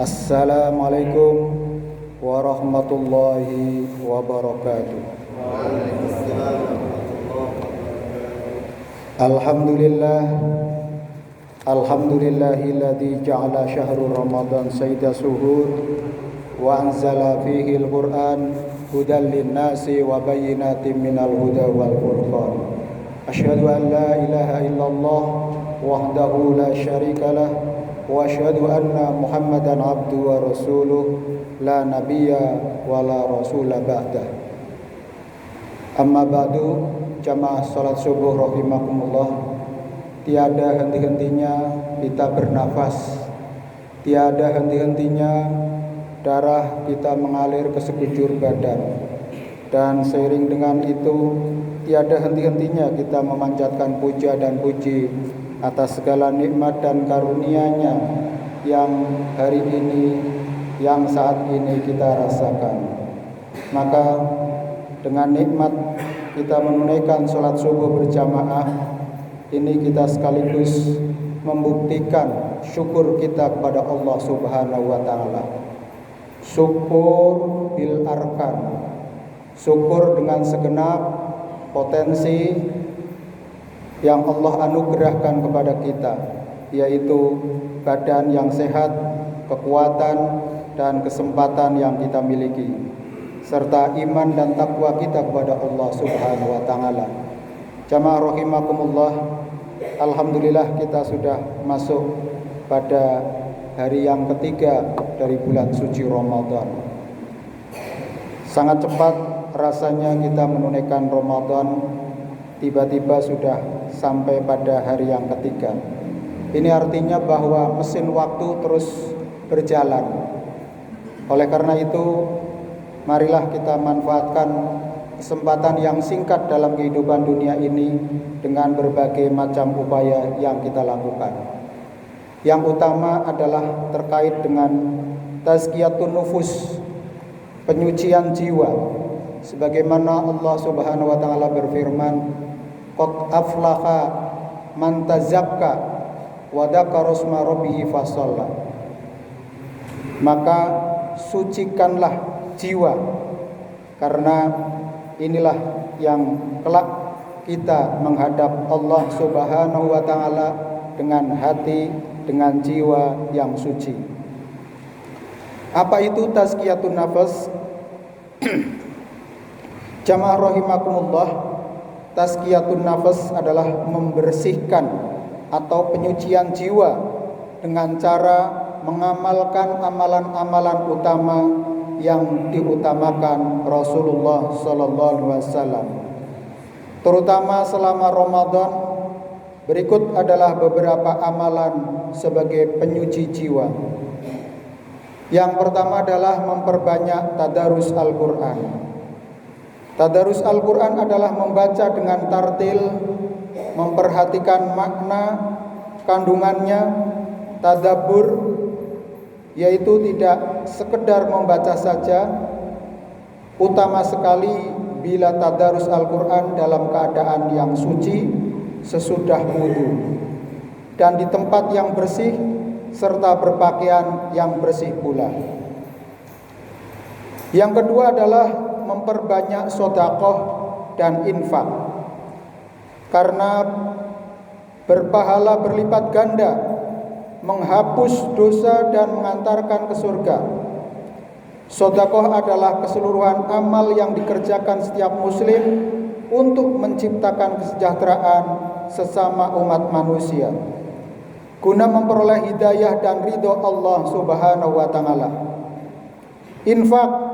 Assalamualaikum warahmatullahi wabarakatuh. Alhamdulillah, alhamdulillahilladzi ja'ala syahrul ramadan sayyida suhur wa anzala fihi al-Qur'an hudan lin-nasi wa bayyinatin minal huda wal furqan. Asyhadu an la ilaha illallah wahdahu la syarikalah wa asyhadu anna Muhammadan abduhu wa rasuluh la nabiyya wa la rasula ba'dah. Amma ba'du, jamaah salat subuh rahimakumullah. Tiada henti-hentinya kita bernafas, tiada henti-hentinya darah kita mengalir ke sekujur badan, dan seiring dengan itu tiada henti-hentinya kita memanjatkan puja dan puji atas segala nikmat dan karunia-Nya yang hari ini, yang saat ini kita rasakan. Maka dengan nikmat kita menunaikan sholat subuh berjamaah ini, kita sekaligus membuktikan syukur kita kepada Allah Subhanahu wa Ta'ala. Syukur bil arkan, syukur dengan segenap potensi yang Allah anugerahkan kepada kita, yaitu badan yang sehat, kekuatan dan kesempatan yang kita miliki, serta iman dan takwa kita kepada Allah Subhanahu wa Ta'ala. Jamaah rahimakumullah, alhamdulillah kita sudah masuk pada hari yang ketiga dari bulan suci Ramadan. Sangat cepat rasanya kita menunaikan Ramadan, tiba-tiba sudah sampai pada hari yang ketiga. Ini artinya bahwa mesin waktu terus berjalan. Oleh karena itu, marilah kita manfaatkan kesempatan yang singkat dalam kehidupan dunia ini dengan berbagai macam upaya yang kita lakukan. Yang utama adalah terkait dengan tazkiyatun nufus, penyucian jiwa. Sebagaimana Allah Subhanahu wa Ta'ala berfirman, qad aflaha man tazakka wa dzakara isma rabbih fasalla. Maka sucikanlah jiwa, karena inilah yang kelak kita menghadap Allah Subhanahu wa Ta'ala dengan hati, dengan jiwa yang suci. Apa itu tazkiyatun nafas? Jamaah rahimakumullah, tazkiyatun nafas adalah membersihkan atau penyucian jiwa dengan cara mengamalkan amalan-amalan utama yang diutamakan Rasulullah sallallahu alaihi wasallam. Terutama selama Ramadan, berikut adalah beberapa amalan sebagai penyuci jiwa. Yang pertama adalah memperbanyak tadarus Al-Qur'an. Tadarus Al-Quran adalah membaca dengan tartil, memperhatikan makna kandungannya, tadabbur, yaitu tidak sekedar membaca saja, utama sekali bila tadarus Al-Quran dalam keadaan yang suci sesudah wudu dan di tempat yang bersih serta berpakaian yang bersih pula. Yang kedua adalah memperbanyak sedekah dan infak, karena berpahala berlipat ganda, menghapus dosa dan mengantarkan ke surga. Sedekah adalah keseluruhan amal yang dikerjakan setiap muslim untuk menciptakan kesejahteraan sesama umat manusia, guna memperoleh hidayah dan ridho Allah Subhanahu wa Ta'ala. Infak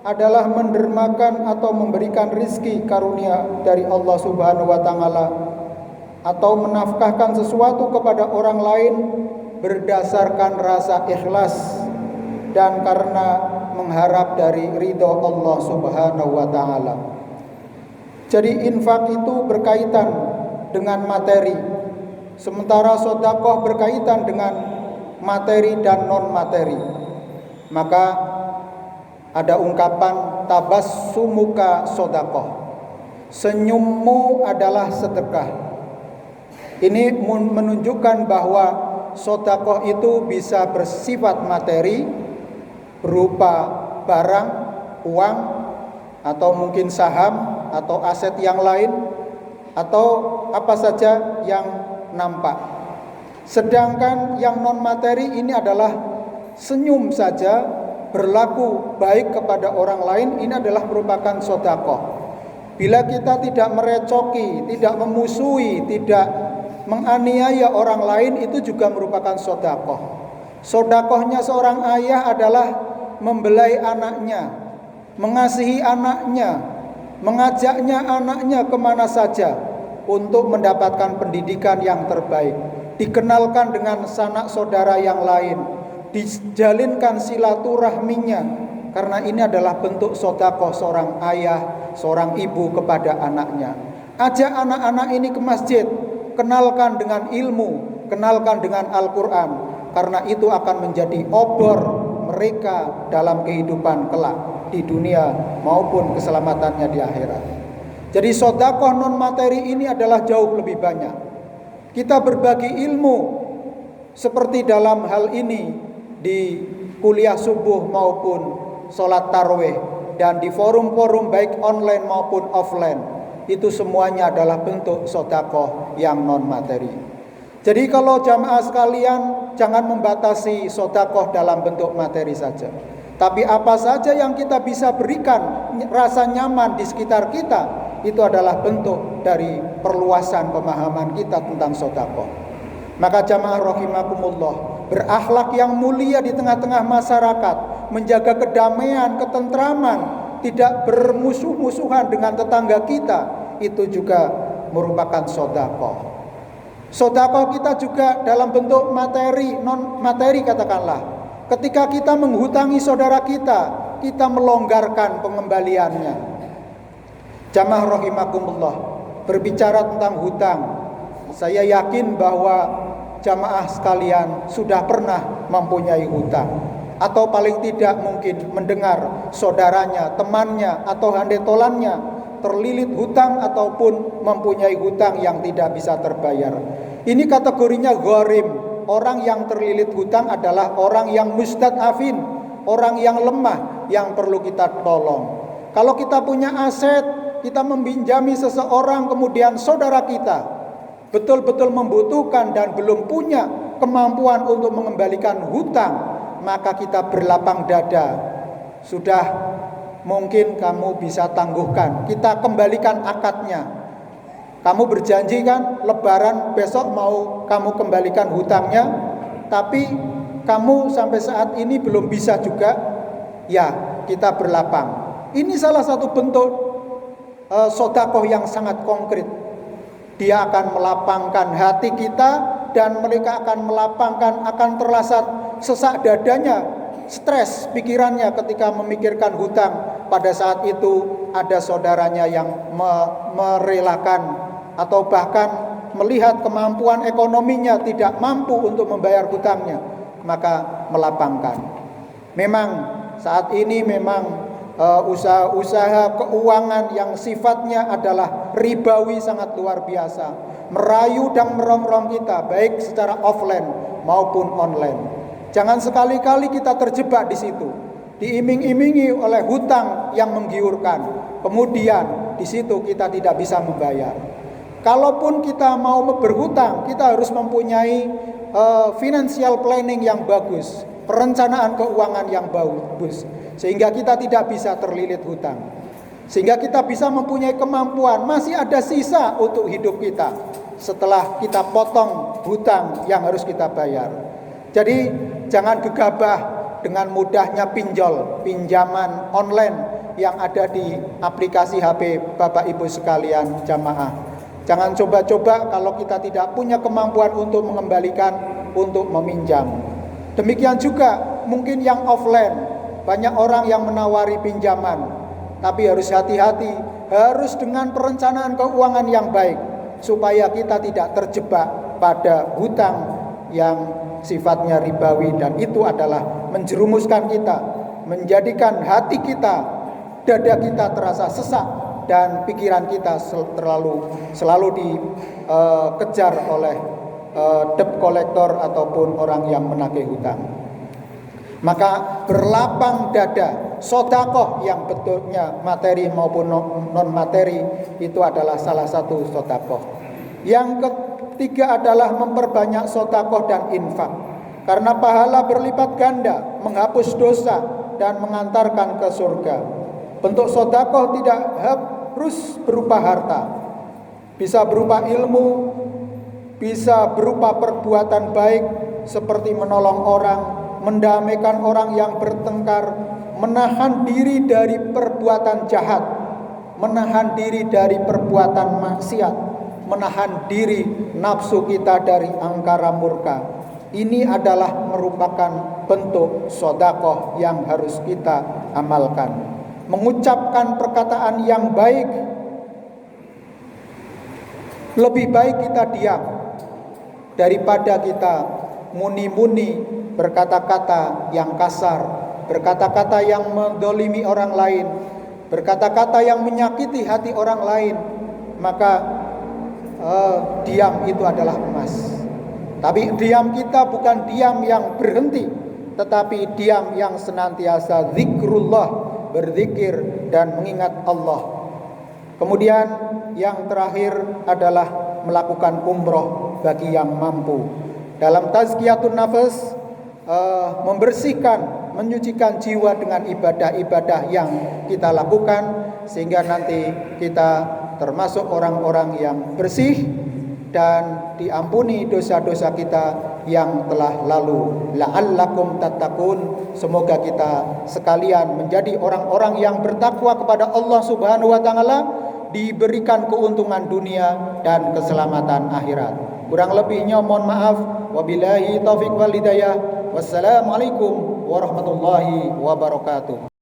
adalah mendermakan atau memberikan rizki karunia dari Allah Subhanahu wa Ta'ala, atau menafkahkan sesuatu kepada orang lain berdasarkan rasa ikhlas dan karena mengharap dari ridho Allah Subhanahu wa Ta'ala. Jadi infak itu berkaitan dengan materi, sementara sedekah berkaitan dengan materi dan non materi. Maka ada ungkapan tabassumuka sedekah, senyummu adalah sedekah. Ini menunjukkan bahwa sedekah itu bisa bersifat materi berupa barang, uang, atau mungkin saham atau aset yang lain, atau apa saja yang nampak. Sedangkan yang non materi ini adalah senyum saja, berlaku baik kepada orang lain, ini adalah merupakan sedekah. Bila kita tidak merecoki, tidak memusuhi, tidak menganiaya orang lain, itu juga merupakan sedekah. Sedekahnya seorang ayah adalah membelai anaknya, mengasihi anaknya, mengajaknya anaknya kemana saja untuk mendapatkan pendidikan yang terbaik, dikenalkan dengan sanak saudara yang lain, dijalinkan silaturahminya, karena ini adalah bentuk sedekah seorang ayah, seorang ibu kepada anaknya. Ajak anak-anak ini ke masjid, kenalkan dengan ilmu, kenalkan dengan Al-Quran, karena itu akan menjadi obor mereka dalam kehidupan kelak di dunia maupun keselamatannya di akhirat. Jadi sedekah non materi ini adalah jauh lebih banyak. Kita berbagi ilmu seperti dalam hal ini di kuliah subuh maupun sholat tarawih, dan di forum-forum baik online maupun offline, itu semuanya adalah bentuk sedekah yang non materi. Jadi kalau jamaah sekalian, jangan membatasi sedekah dalam bentuk materi saja, tapi apa saja yang kita bisa berikan rasa nyaman di sekitar kita, itu adalah bentuk dari perluasan pemahaman kita tentang sedekah. Maka jamaah rahimakumullah, berakhlak yang mulia di tengah-tengah masyarakat, menjaga kedamaian, ketentraman, tidak bermusuh-musuhan dengan tetangga kita, itu juga merupakan sedekah. Sedekah kita juga dalam bentuk materi, non materi katakanlah. Ketika kita menghutangi saudara kita, kita melonggarkan pengembaliannya. Jamaah rahimakumullah, berbicara tentang hutang, saya yakin bahwa jamaah sekalian sudah pernah mempunyai hutang, atau paling tidak mungkin mendengar saudaranya, temannya, atau handetolannya terlilit hutang ataupun mempunyai hutang yang tidak bisa terbayar. Ini kategorinya gharim. Orang yang terlilit hutang adalah orang yang mustad'afin, orang yang lemah, yang perlu kita tolong. Kalau kita punya aset, kita meminjami seseorang, kemudian saudara kita betul-betul membutuhkan dan belum punya kemampuan untuk mengembalikan hutang, maka kita berlapang dada. Sudah, mungkin kamu bisa tangguhkan, kita kembalikan akadnya. Kamu berjanji kan lebaran besok mau kamu kembalikan hutangnya, tapi kamu sampai saat ini belum bisa juga. Ya, kita berlapang. Ini salah satu bentuk sedekah yang sangat konkret. Dia akan melapangkan hati kita, dan mereka akan melapangkan, akan terasa sesak dadanya, stres pikirannya ketika memikirkan hutang. Pada saat itu ada saudaranya yang merelakan atau bahkan melihat kemampuan ekonominya tidak mampu untuk membayar hutangnya, maka melapangkan. Memang saat ini usaha-usaha keuangan yang sifatnya adalah ribawi sangat luar biasa, merayu dan merongrong kita baik secara offline maupun online. Jangan sekali-kali kita terjebak di situ, diiming-imingi oleh hutang yang menggiurkan, kemudian di situ kita tidak bisa membayar. Kalaupun kita mau berhutang, kita harus mempunyai financial planning yang bagus, perencanaan keuangan yang bagus, sehingga kita tidak bisa terlilit hutang, sehingga kita bisa mempunyai kemampuan, masih ada sisa untuk hidup kita setelah kita potong hutang yang harus kita bayar. Jadi jangan gegabah dengan mudahnya pinjaman online yang ada di aplikasi HP Bapak Ibu sekalian jamaah. Jangan coba-coba kalau kita tidak punya kemampuan untuk mengembalikan, untuk meminjam. Demikian juga mungkin yang offline, banyak orang yang menawari pinjaman, tapi harus hati-hati, harus dengan perencanaan keuangan yang baik, supaya kita tidak terjebak pada hutang yang sifatnya ribawi, dan itu adalah menjerumuskan kita, menjadikan hati kita, dada kita terasa sesak, dan pikiran kita selalu dikejar oleh debt collector ataupun orang yang menagih hutang. Maka berlapang dada, sodakoh yang bentuknya materi maupun non materi itu adalah salah satu sodakoh. Yang ketiga adalah memperbanyak sodakoh dan infak, karena pahala berlipat ganda, menghapus dosa dan mengantarkan ke surga. Bentuk sodakoh tidak harus berupa harta, bisa berupa ilmu, bisa berupa perbuatan baik seperti menolong orang, mendamaikan orang yang bertengkar, menahan diri dari perbuatan jahat, menahan diri dari perbuatan maksiat, menahan diri nafsu kita dari angkara murka. Ini adalah merupakan bentuk sedekah yang harus kita amalkan. Mengucapkan perkataan yang baik, lebih baik kita diam daripada kita muni-muni berkata-kata yang kasar, berkata-kata yang mendolimi orang lain, berkata-kata yang menyakiti hati orang lain. Maka diam itu adalah emas. Tapi diam kita bukan diam yang berhenti, tetapi diam yang senantiasa zikrullah, berzikir dan mengingat Allah. Kemudian yang terakhir adalah melakukan umroh bagi yang mampu. Dalam tazkiyatun nafas, membersihkan, menyucikan jiwa dengan ibadah-ibadah yang kita lakukan, sehingga nanti kita termasuk orang-orang yang bersih dan diampuni dosa-dosa kita yang telah lalu. La'allakum tattaqun. Semoga kita sekalian menjadi orang-orang yang bertakwa kepada Allah Subhanahu wa taala, diberikan keuntungan dunia dan keselamatan akhirat. Kurang lebihnya mohon maaf. Wabillahi taufiq wal hidayah. Wassalamualaikum warahmatullahi wabarakatuh.